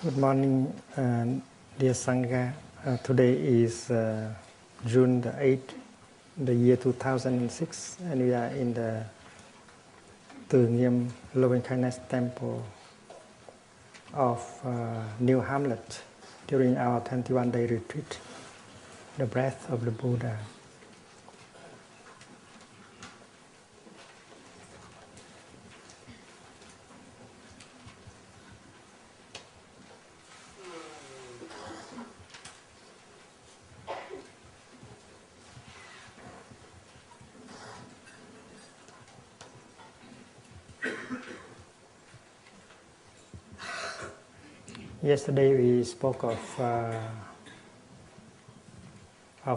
Good morning, dear Sangha. Today is June the 8th, the year 2006, and we are in the Từ Nghiêm Loving Kindness Temple of New Hamlet during our 21-day retreat, the breath of the Buddha. Yesterday we spoke of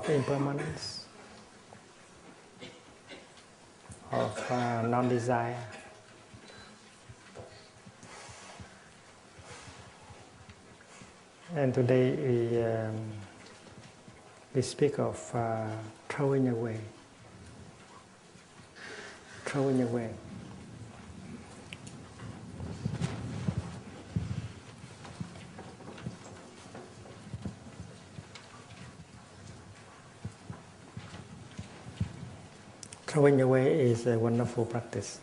impermanence, of non-desire. And today we speak of throwing away. Throwing away. Throwing away is a wonderful practice.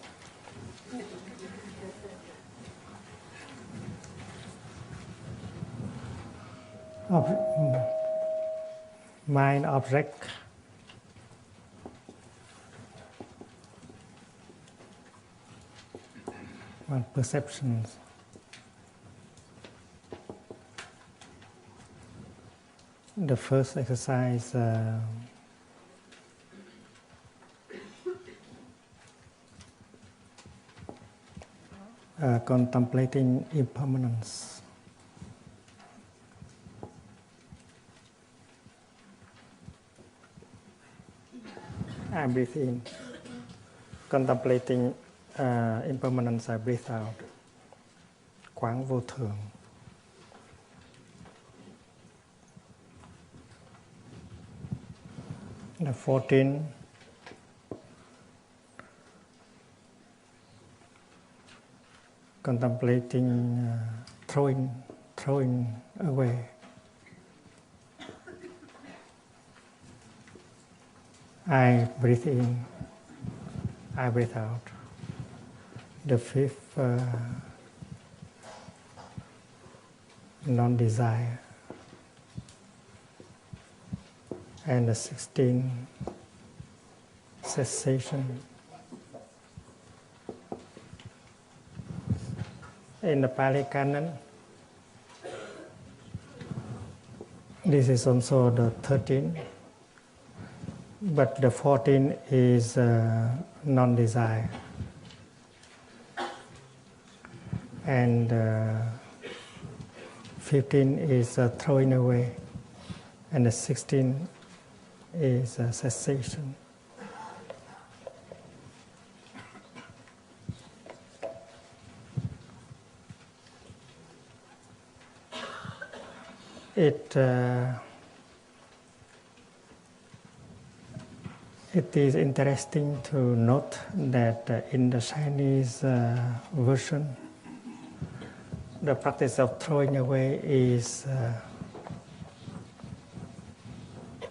Mind object and perceptions. The first exercise contemplating impermanence. I breathe in. Contemplating impermanence, I breathe out. Quán vô thường. The 14. Contemplating throwing away. I breathe in, I breathe out. The 5th, non-desire. And the 16th, cessation. In the Pali Canon, this is also the 13th, but the 14th is non-desire. And 15 is throwing away, and the 16 is cessation. It is interesting to note that in the Chinese version, the practice of throwing away is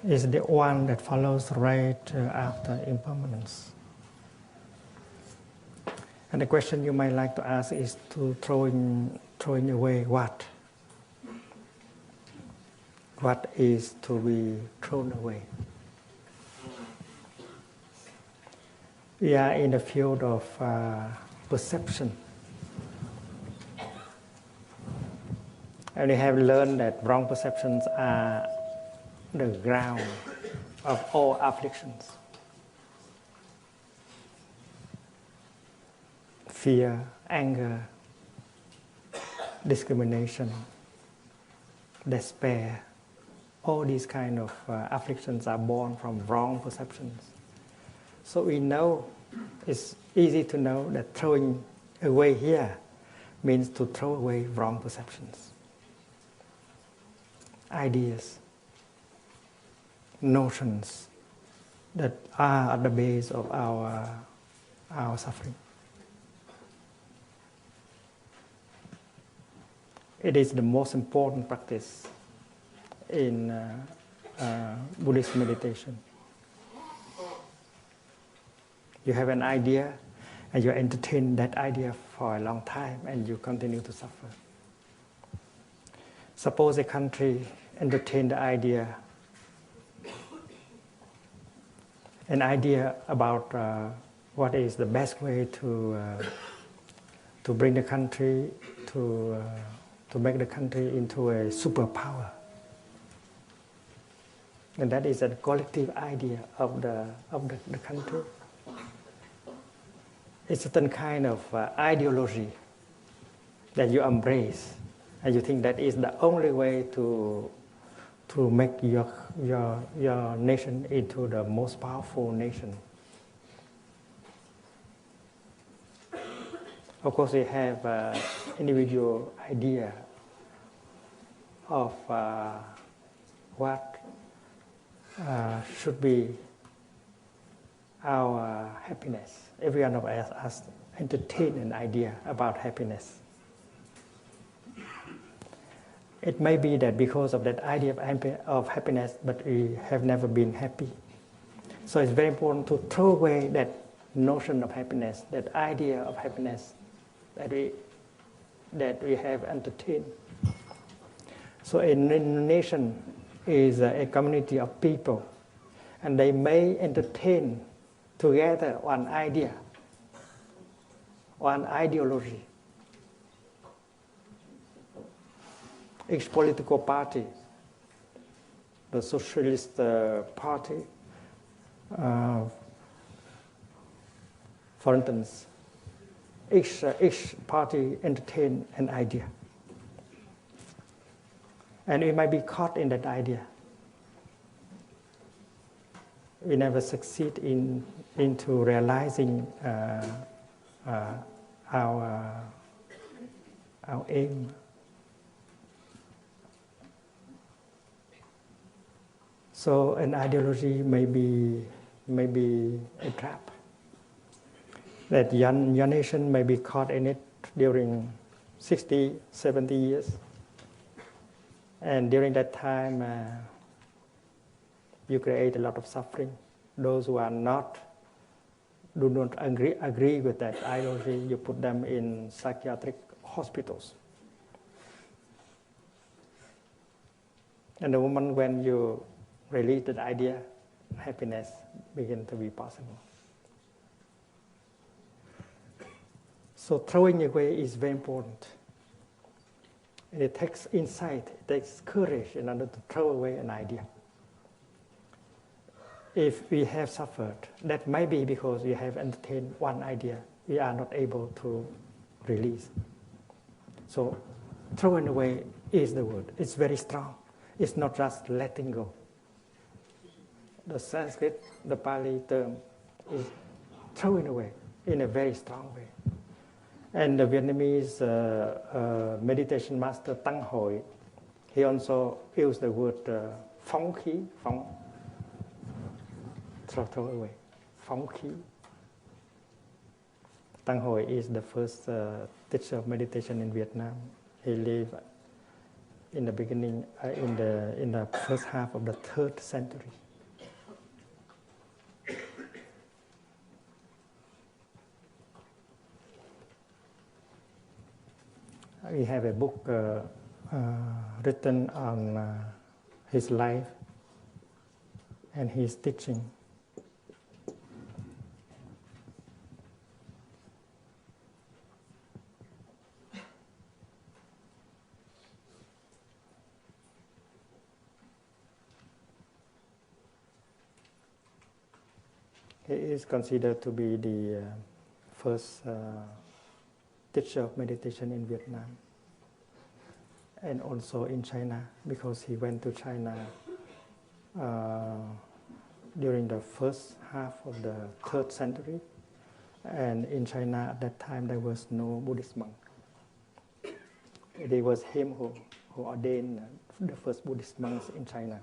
the one that follows right after impermanence. And the question you might like to ask is to throwing away what? What is to be thrown away? We are in the field of perception. And we have learned that wrong perceptions are the ground of all afflictions. Fear, anger, discrimination, despair. All these kind of afflictions are born from wrong perceptions. So we know, it's easy to know that throwing away here means to throw away wrong perceptions, ideas, notions that are at the base of our suffering. It is the most important practice in Buddhist meditation. You have an idea and you entertain that idea for a long time and you continue to suffer. Suppose a country entertain the idea, an idea about what is the best way to bring the country to make the country into a superpower. And that is a collective idea of the country. It's a certain kind of ideology that you embrace, and you think that is the only way to make your nation into the most powerful nation. Of course, we have individual idea of what should be our happiness. Every one of us entertain an idea about happiness. It may be that because of that idea of happiness, but we have never been happy. So it's very important to throw away that notion of happiness, that idea of happiness that we have entertained. So a nation is a community of people, and they may entertain together one idea, one ideology. Each political party, the Socialist Party, for instance, each party entertain an idea. And we might be caught in that idea. We never succeed into realizing our aim. So an ideology may be a trap. That your nation may be caught in it during 60, 70 years. And during that time, you create a lot of suffering. Those who do not agree with that ideology, you put them in psychiatric hospitals. And the moment when you release that idea, happiness begins to be possible. So throwing away is very important. And it takes insight, it takes courage in order to throw away an idea. If we have suffered, that might be because we have entertained one idea we are not able to release. So throwing away is the word. It's very strong. It's not just letting go. The Sanskrit, the Pali term is throwing away in a very strong way. And the Vietnamese meditation master Tăng Hội, he also used the word phóng khí, throw away, phóng khí. Tăng Hội is the first teacher of meditation in Vietnam. He lived in the beginning, in the first half of the 3rd century. We have a book written on his life and his teaching. He is considered to be the first teacher of meditation in Vietnam and also in China, because he went to China during the first half of the 3rd century, and in China at that time there was no Buddhist monk. It was him who ordained the first Buddhist monks in China.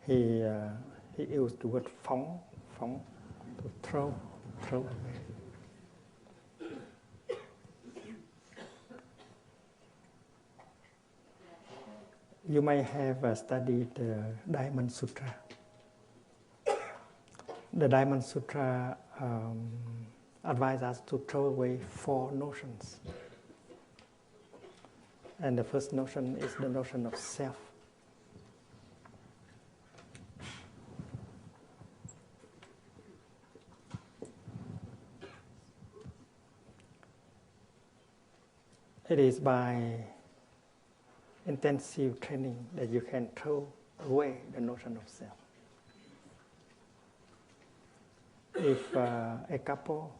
He used the word phóng, to throw, throw away. You may have studied the Diamond Sutra. The Diamond Sutra advises us to throw away 4 notions. And the first notion is the notion of self. It is by intensive training that you can throw away the notion of self. If a couple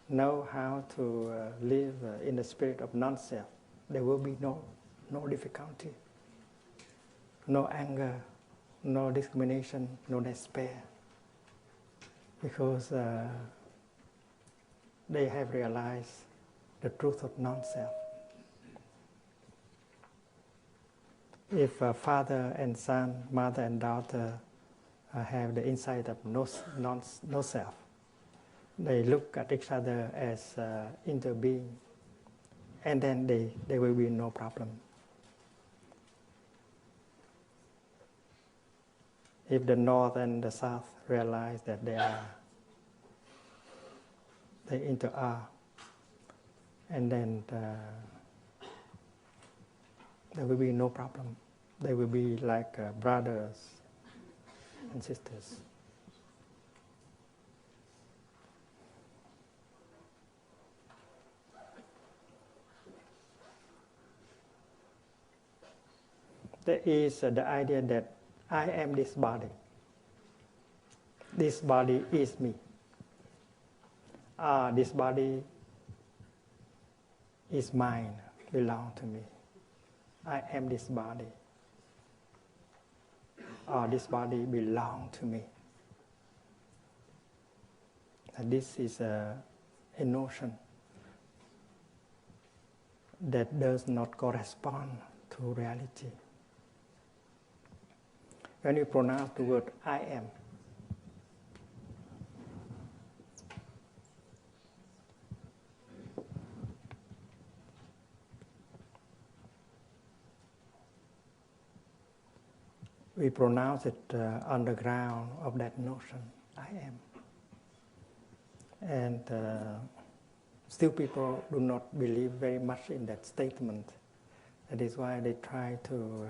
know how to live in the spirit of non-self, there will be no difficulty, no anger, no discrimination, no despair, because they have realized the truth of non-self. If father and son, mother and daughter have the insight of no self, they look at each other as interbeing, and then there will be no problem. If the north and the south realize that they inter-are, and then there will be no problem. They will be like brothers and sisters. There is the idea that I am this body. This body is me. This body is mine, belong to me. I am this body. This body belongs to me. And this is a notion that does not correspond to reality. When you pronounce the word I am, we pronounce it on the ground of that notion, I am. And still people do not believe very much in that statement. That is why they try to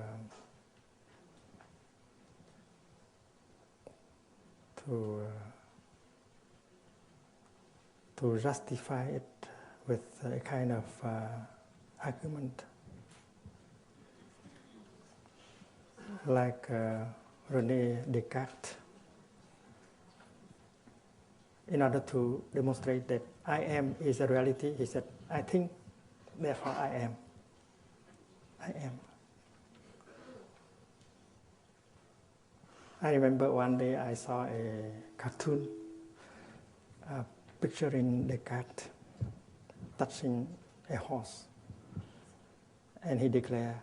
justify it with a kind of argument. Like René Descartes, in order to demonstrate that I am is a reality, he said, I think, therefore I am. I am. I remember one day I saw a cartoon picturing Descartes touching a horse, and he declared,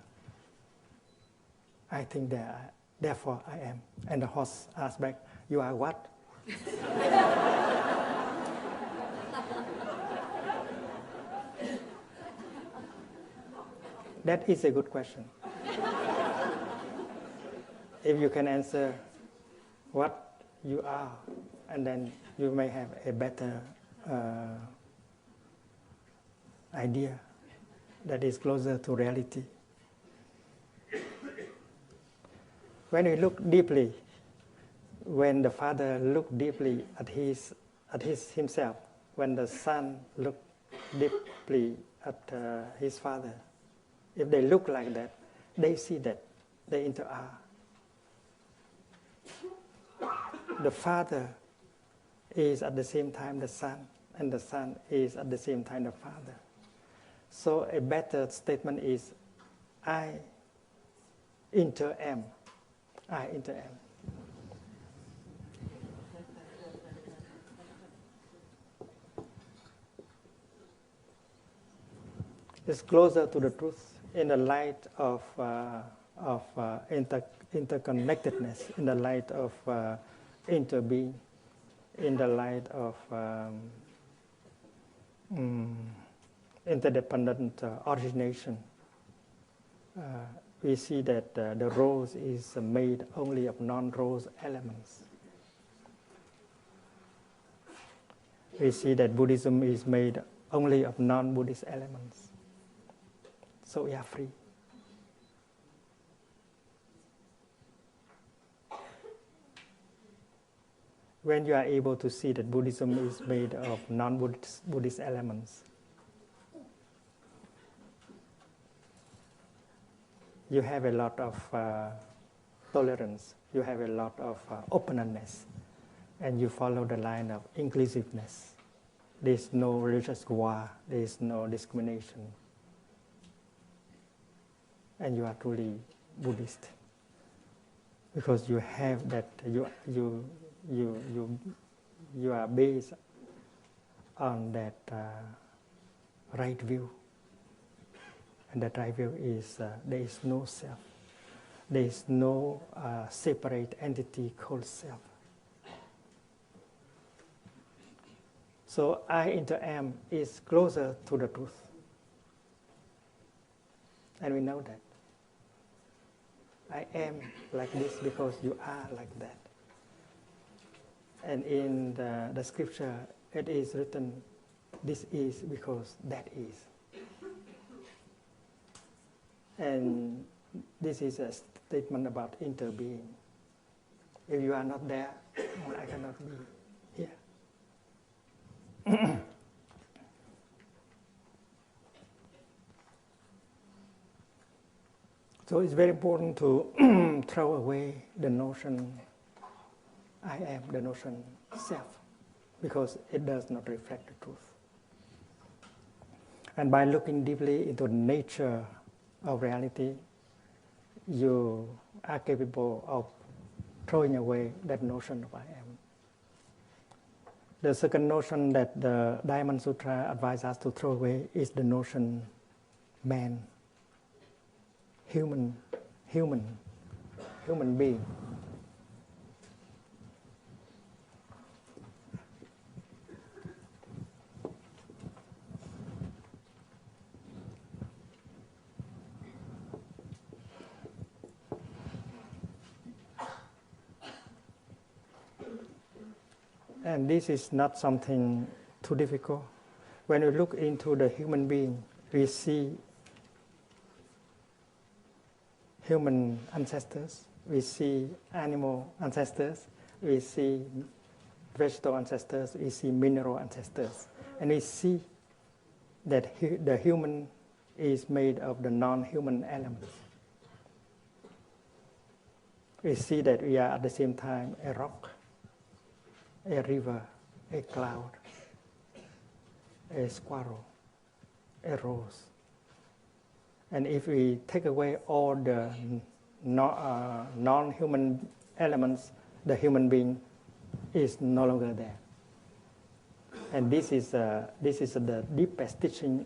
I think that, therefore I am. And the horse asked back, you are what? That is a good question. If you can answer what you are, and then you may have a better idea that is closer to reality. When we look deeply, when the father looked deeply at himself, when the son looked deeply at his father, if they look like that, they see that they inter-are. The father is at the same time the son, and the son is at the same time the father. So a better statement is, I inter-am. I inter-am. It's closer to the truth in the light of interconnectedness, in the light of interbeing in the light of interdependent origination. We see that the rose is made only of non-rose elements. We see that Buddhism is made only of non-Buddhist elements. So we are free. When you are able to see that Buddhism is made of non-Buddhist elements, you have a lot of tolerance, you have a lot of openness, and you follow the line of inclusiveness. There is no religious war, there is no discrimination, and you are truly Buddhist because you have that. You are based on that right view, and that right view is there is no self, there is no separate entity called self. So I into am is closer to the truth, and we know that. I am like this because you are like that. And in the scripture, it is written, this is because that is. And this is a statement about interbeing. If you are not there, I cannot be here. So it's very important to throw away the notion I am, the notion self, because it does not reflect the truth. And by looking deeply into the nature of reality, you are capable of throwing away that notion of I am. The second notion that the Diamond Sutra advises us to throw away is the notion man, human being. And this is not something too difficult. When we look into the human being, we see human ancestors, we see animal ancestors, we see vegetable ancestors, we see mineral ancestors. And we see that the human is made of the non-human elements. We see that we are at the same time a rock, a river, a cloud, a squirrel, a rose. And if we take away all the non-human elements, the human being is no longer there. And this is the deepest teaching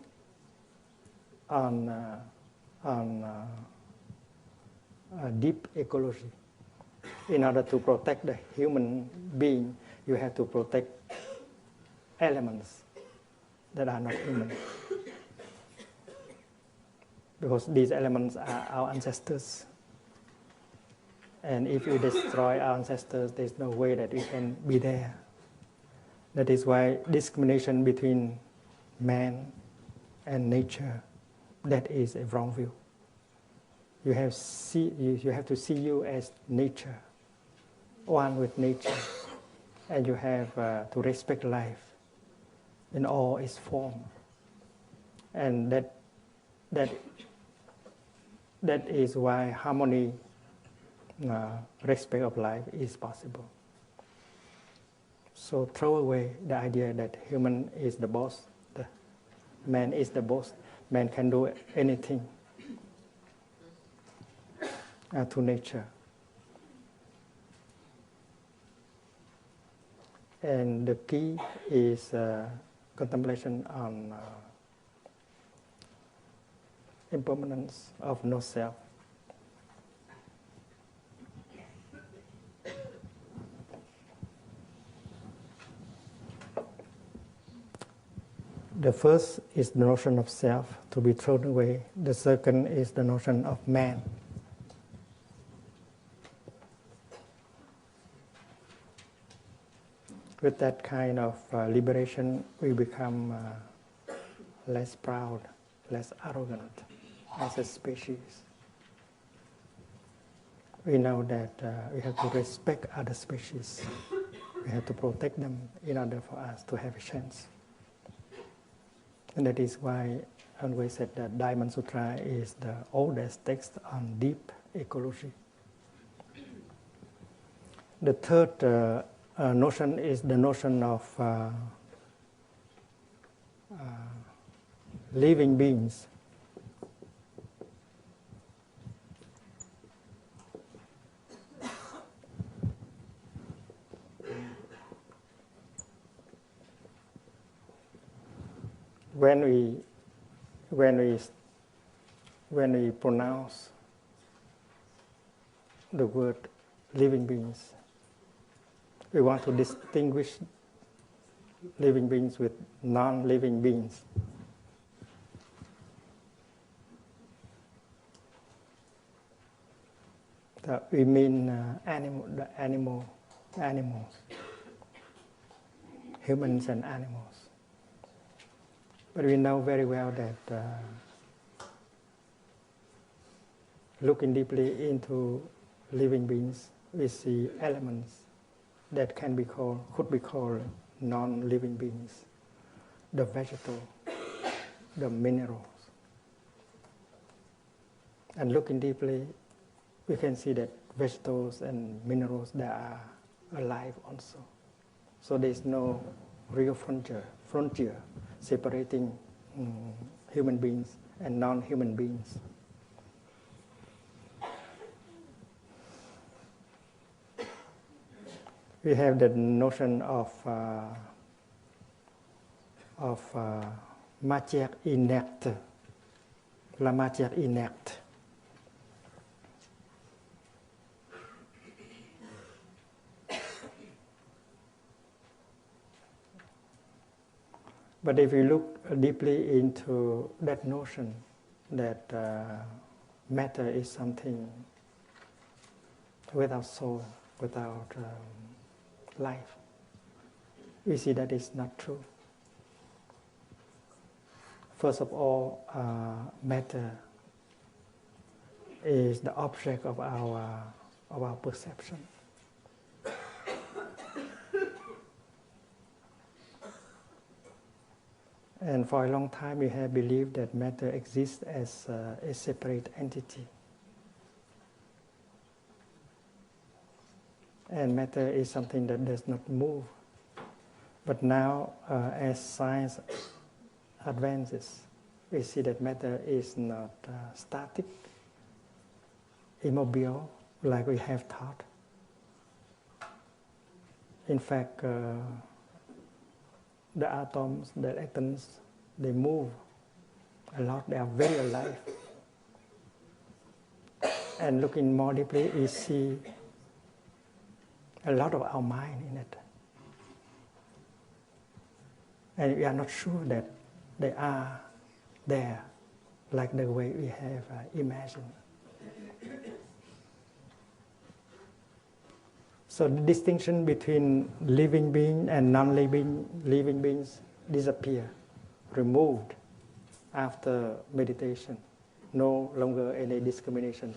on deep ecology. In order to protect the human being, you have to protect elements that are not human. Because these elements are our ancestors. And if you destroy our ancestors, there's no way that we can be there. That is why discrimination between man and nature, that is a wrong view. You have to see you as nature, one with nature. And you have to respect life in all its form. And that is why harmony, respect of life is possible. So throw away the idea that human is the boss, the man is the boss, man can do anything to nature. And the key is contemplation on impermanence of no self. The first is the notion of self to be thrown away. The second is the notion of man. With that kind of liberation, we become less proud, less arrogant as a species. We know that we have to respect other species. We have to protect them in order for us to have a chance. And that is why I always said that Diamond Sutra is the oldest text on deep ecology. The third notion is the notion of living beings. When we pronounce the word living beings, we want to distinguish living beings with non-living beings. We mean animals, humans and animals. But we know very well that looking deeply into living beings, we see elements that could be called non-living beings. The vegetable, the minerals. And looking deeply, we can see that vegetables and minerals, they are alive also. So there is no real frontier separating human beings and non-human beings. We have the notion of matière inerte, la matière inerte. But if you look deeply into that notion, that matter is something without soul, without life, we see that is not true. First of all, matter is the object of our perception. And for a long time, we have believed that matter exists as a separate entity. And matter is something that does not move. But now, as science advances, we see that matter is not static, immobile, like we have thought. In fact, the atoms, the atoms, they move a lot. They are very alive. And looking more deeply, we see a lot of our mind in it. And we are not sure that they are there like the way we have imagined. So the distinction between living being and non-living beings disappear, removed after meditation. No longer any discrimination.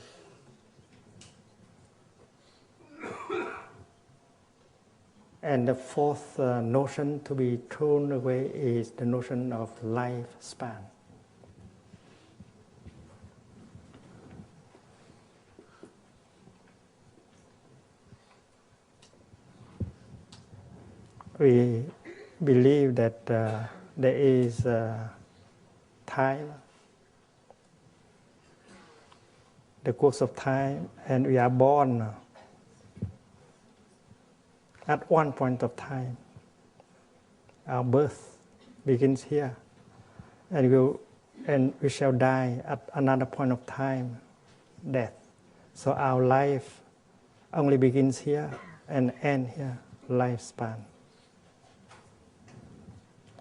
And the fourth notion to be thrown away is the notion of lifespan. We believe that there is time, the course of time, and we are born at one point of time. Our birth begins here, and we shall die at another point of time, death. So our life only begins here and ends here, lifespan.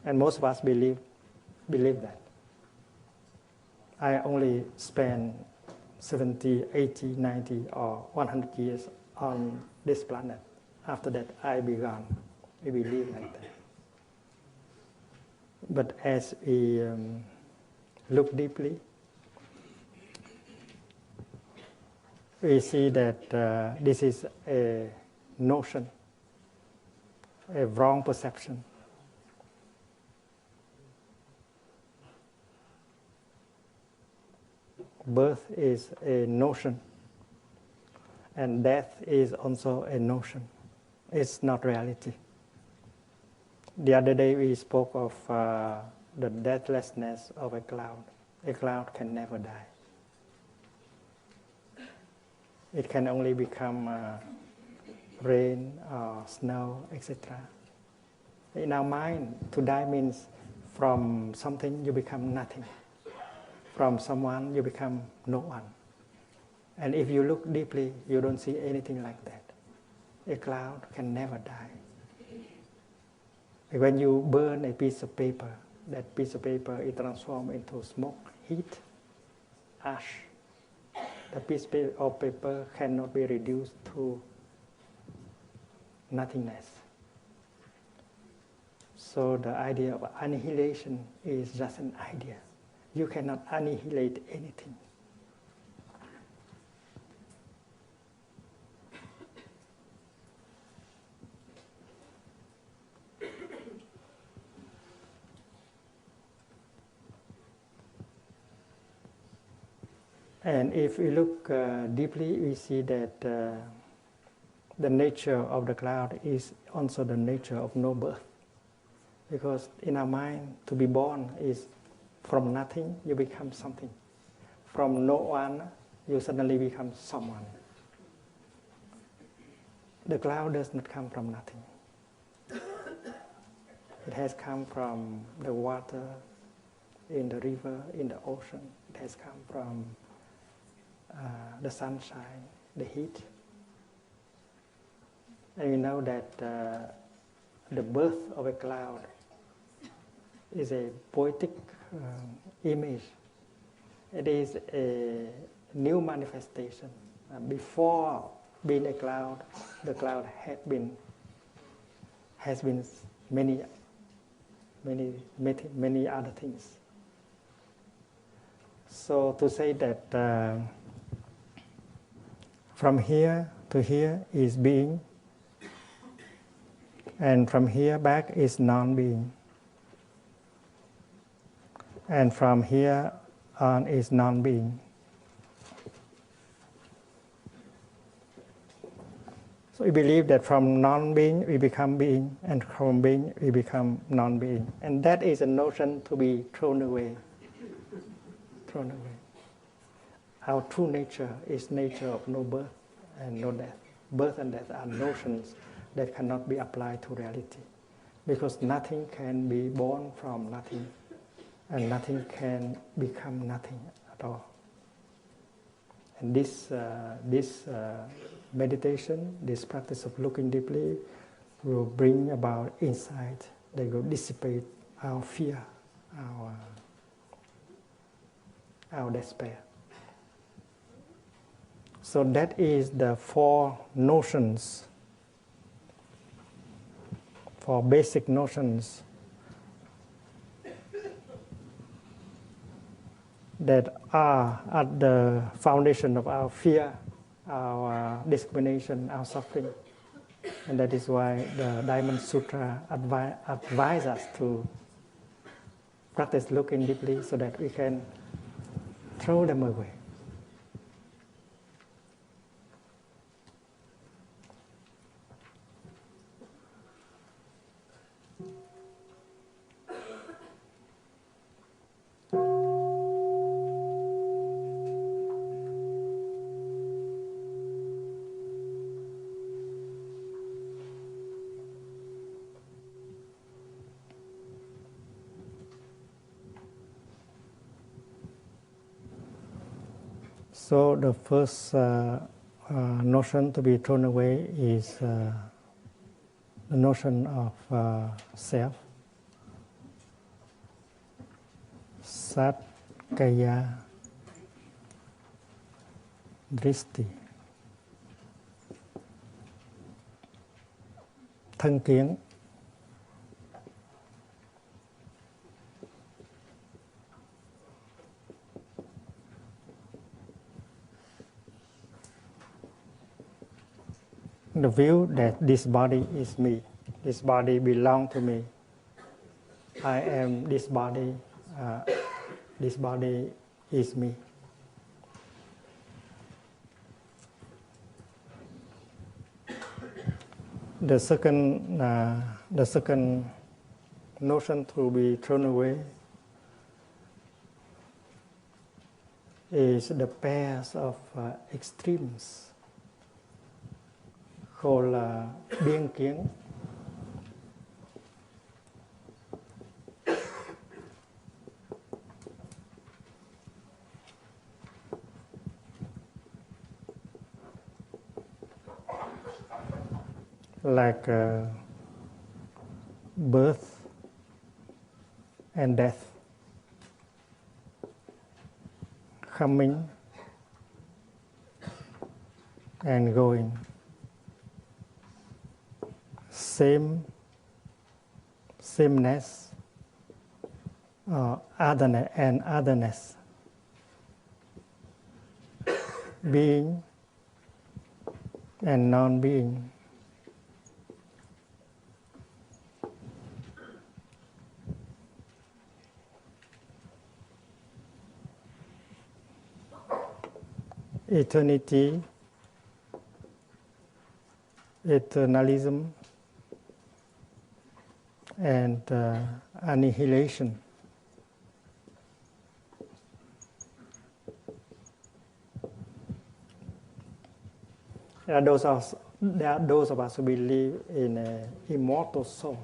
And most of us believe believe that. I only spend 70, 80, 90, or 100 years on this planet. After that, I be gone. We believe like that. But as we look deeply, we see that this is a notion, a wrong perception. Birth is a notion, and death is also a notion. It's not reality. The other day we spoke of the deathlessness of a cloud. A cloud can never die. It can only become rain or snow, etc. In our mind, to die means from something you become nothing. From someone you become no one. And if you look deeply, you don't see anything like that. A cloud can never die. When you burn a piece of paper, that piece of paper is transformed into smoke, heat, ash. The piece of paper cannot be reduced to nothingness. So the idea of annihilation is just an idea. You cannot annihilate anything. And if we look deeply, we see that the nature of the cloud is also the nature of no birth. Because in our mind, to be born is from nothing, you become something. From no one, you suddenly become someone. The cloud does not come from nothing. It has come from the water, in the river, in the ocean. It has come from the sunshine, the heat. And we know that the birth of a cloud is a poetic image. It is a new manifestation. Before being a cloud, the cloud has been many other things. So to say that from here to here is being, and from here back is non-being, and from here on is non-being. So we believe that from non-being we become being, and from being we become non-being. And that is a notion to be thrown away. Thrown away. Our true nature is nature of no birth and no death. Birth and death are notions that cannot be applied to reality. Because nothing can be born from nothing, and nothing can become nothing at all. And this meditation, this practice of looking deeply, will bring about insight. They will dissipate our fear, our despair. So that is the four notions, four basic notions that are at the foundation of our fear, our discrimination, our suffering. And that is why the Diamond Sutra advise us to practice looking deeply so that we can throw them away. So the first notion to be thrown away is the notion of self. sát kaya dristi, thân kiến. The view that this body is me, this body belongs to me. I am this body is me. The second notion to be thrown away is the pairs of extremes called biên kiến. Like birth and death, coming and going, sameness, otherness and otherness, being and non-being. Eternity, eternalism, and annihilation. There are those of us who believe in an immortal soul.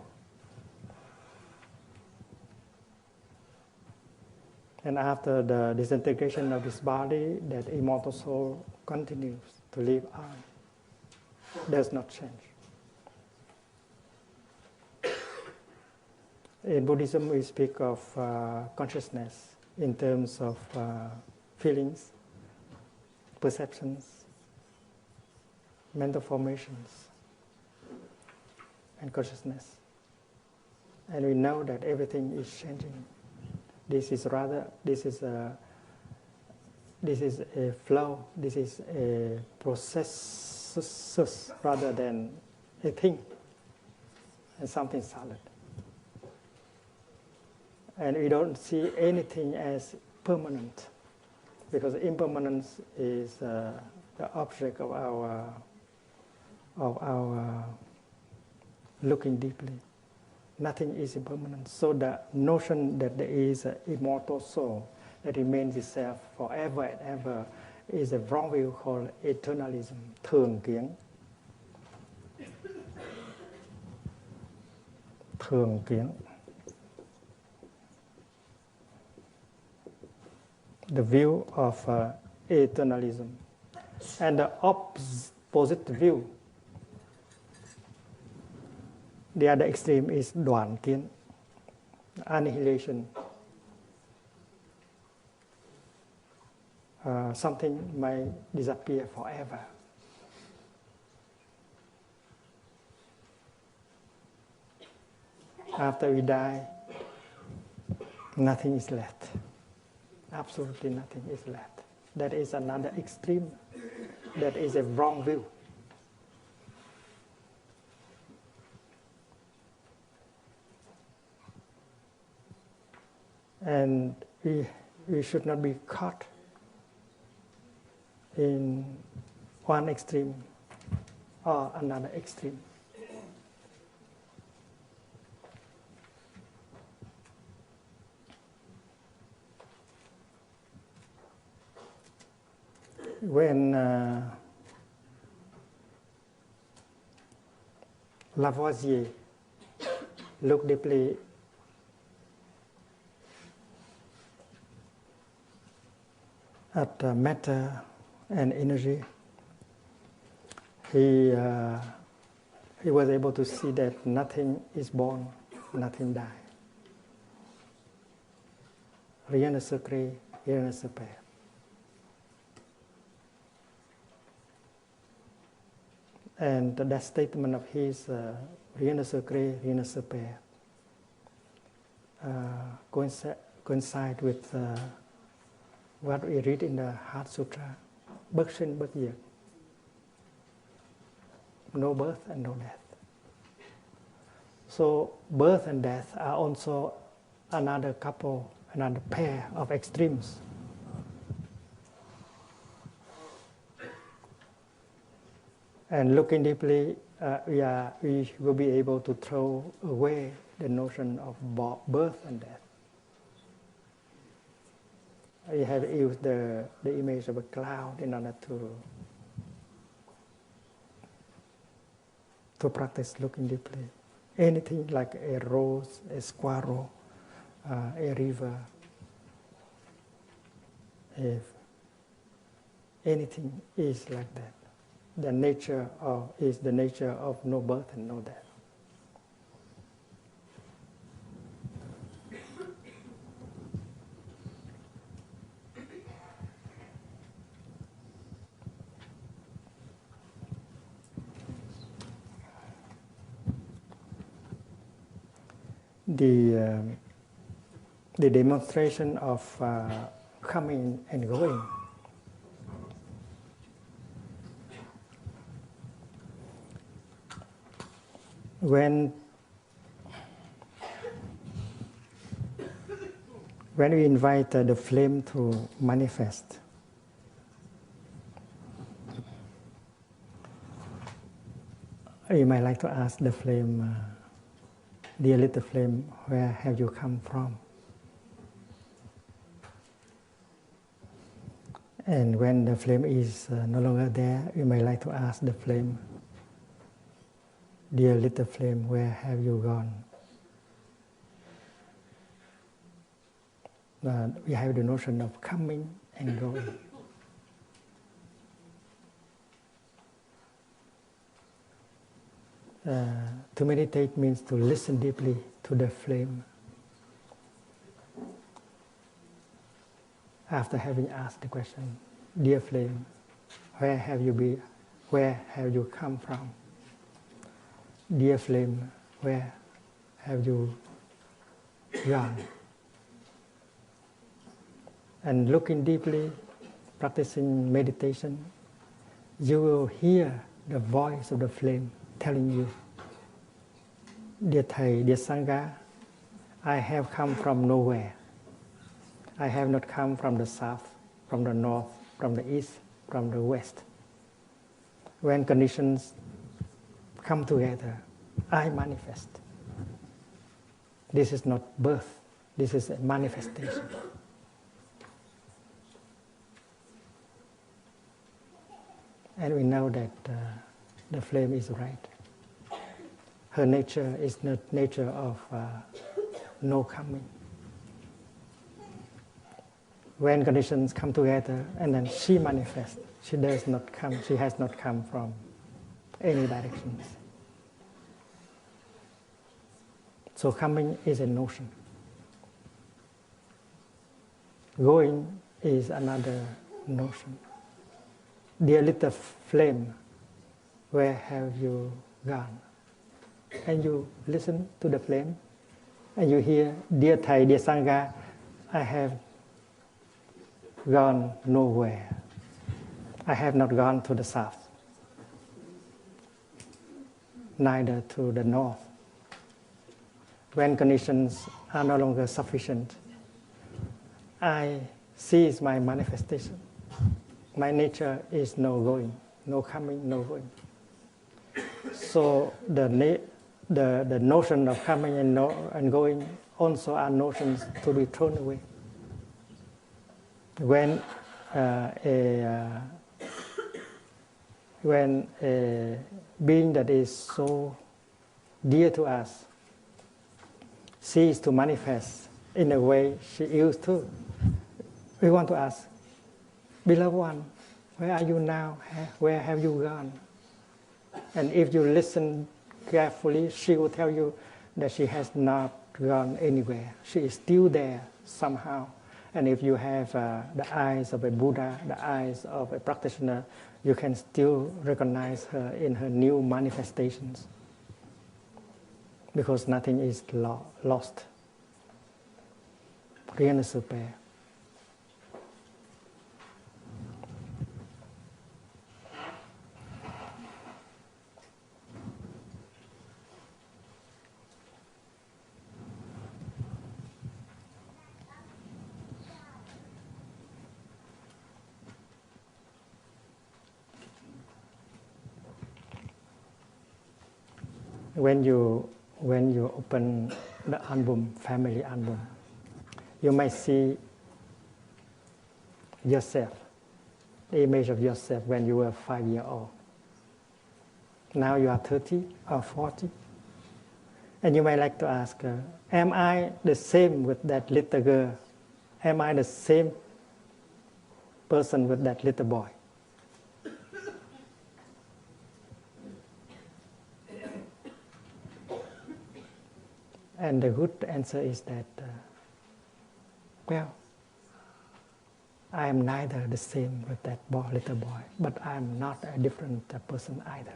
And after the disintegration of this body, that immortal soul continues to live on. Does not change. In Buddhism, we speak of consciousness in terms of feelings, perceptions, mental formations, and consciousness. And we know that everything is changing. This is a flow. This is a process rather than a thing and something solid. And we don't see anything as permanent, because impermanence is the object of our looking deeply. Nothing is impermanent. So the notion that there is an immortal soul that remains itself forever and ever is a wrong view called eternalism, thường kiến. Thường kiến. The view of eternalism. And the opposite view, the other extreme is đoạn kiến, annihilation. Something may disappear forever. After we die, nothing is left. Absolutely nothing is left. That is another extreme. That is a wrong view. And we should not be caught in one extreme or another extreme. When Lavoisier looked deeply at matter and energy, he was able to see that nothing is born, nothing dies. rien ne se crée, rien ne se perd. And that statement of his, rien ne se crée, rien ne se perd, coincide with what we read in the Heart Sutra, bất sinh bất diệt, no birth and no death. So birth and death are also another pair of extremes. And looking deeply, we will be able to throw away the notion of birth and death. We have used the image of a cloud in order to practice looking deeply. Anything like a rose, a squirrel, a river, if anything is like that, is the nature of no birth and no death. The demonstration of coming and going when we invite the flame to manifest, you might like to ask the flame, dear little flame, where have you come from? And when the flame is no longer there, you may like to ask the flame, dear little flame, where have you gone? We have the notion of coming and going. To meditate means to listen deeply to the flame. After having asked the question, dear flame, where have you been? Where have you come from? Dear flame, where have you gone? And looking deeply, practicing meditation, you will hear the voice of the flame telling you, dear Thầy, dear Sangha, I have come from nowhere. I have not come from the south, from the north, from the east, from the west. When conditions come together, I manifest. This is not birth, this is a manifestation. And we know that the flame is right. Her nature is the nature of no coming. When conditions come together and then she manifests, she has not come from any directions. So coming is a notion. Going is another notion. Dear little flame, where have you gone? And you listen to the flame, and you hear, dear Thầy, dear Sangha, I have gone nowhere. I have not gone to the south, neither to the north. When conditions are no longer sufficient, I cease my manifestation. My nature is no going, no coming, no going. So the notion of coming and going also are notions to be thrown away. When a being that is so dear to us ceases to manifest in a way she used to, we want to ask, beloved one, where are you now? Where have you gone? And if you listen carefully, she will tell you that she has not gone anywhere. She is still there somehow. And if you have the eyes of a Buddha, the eyes of a practitioner, you can still recognize her in her new manifestations. Because nothing is lost. Rien ne se perd. When you open the album, family album, you might see yourself, the image of yourself when you were 5 years old. Now you are 30 or 40. And you might like to ask, am I the same with that little girl? Am I the same person with that little boy? And the good answer is that, well, I am neither the same with that little boy, but I am not a different person either.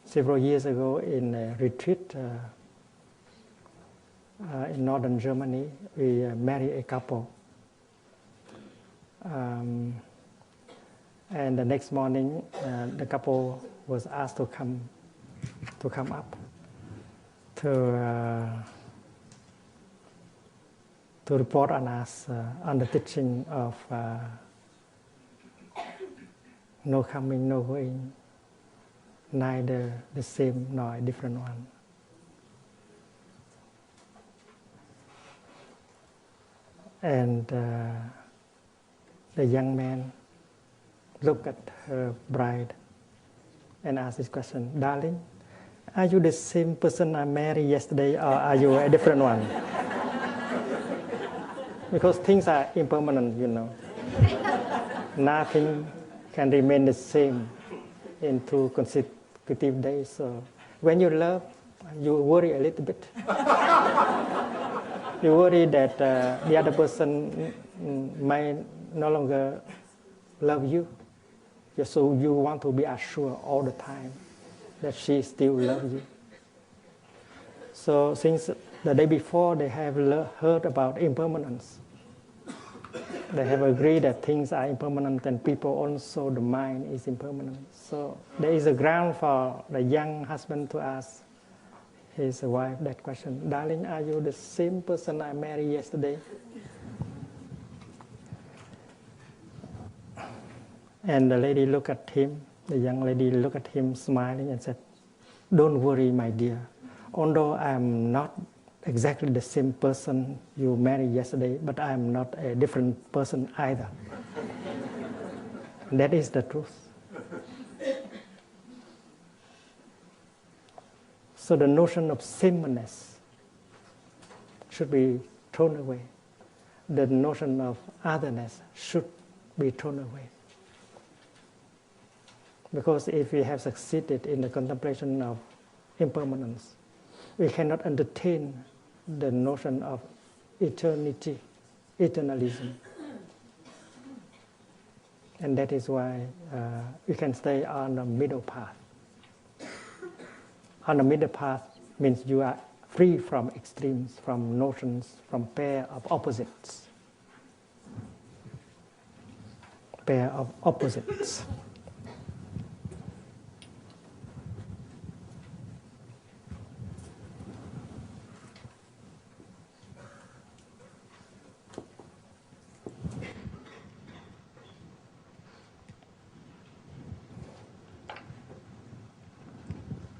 Several years ago in a retreat in northern Germany, we married a couple. And the next morning, the couple was asked to come up to report on us on the teaching of no coming, no going, neither the same nor a different one. And the young man looked at her bride and asked this question, "Darling, are you the same person I married yesterday, or are you a different one?" Because things are impermanent, you know. Nothing can remain the same in 2 consecutive days. So when you love, you worry a little bit. You worry that the other person might no longer love you. So you want to be assured all the time that she still loves you. So since the day before, they have heard about impermanence. They have agreed that things are impermanent, and people also, the mind is impermanent. So there is a ground for the young husband to ask his wife that question, "Darling, are you the same person I married yesterday?" And the lady looked at him, the young lady looked at him smiling and said, "Don't worry, my dear. Although I am not exactly the same person you married yesterday, but I am not a different person either." That is the truth. So the notion of sameness should be thrown away. The notion of otherness should be thrown away. Because if we have succeeded in the contemplation of impermanence, we cannot entertain the notion of eternity, eternalism. And that is why we can stay on the middle path. On the middle path means you are free from extremes, from notions, from pair of opposites. Pair of opposites.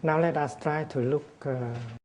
Now let us try to look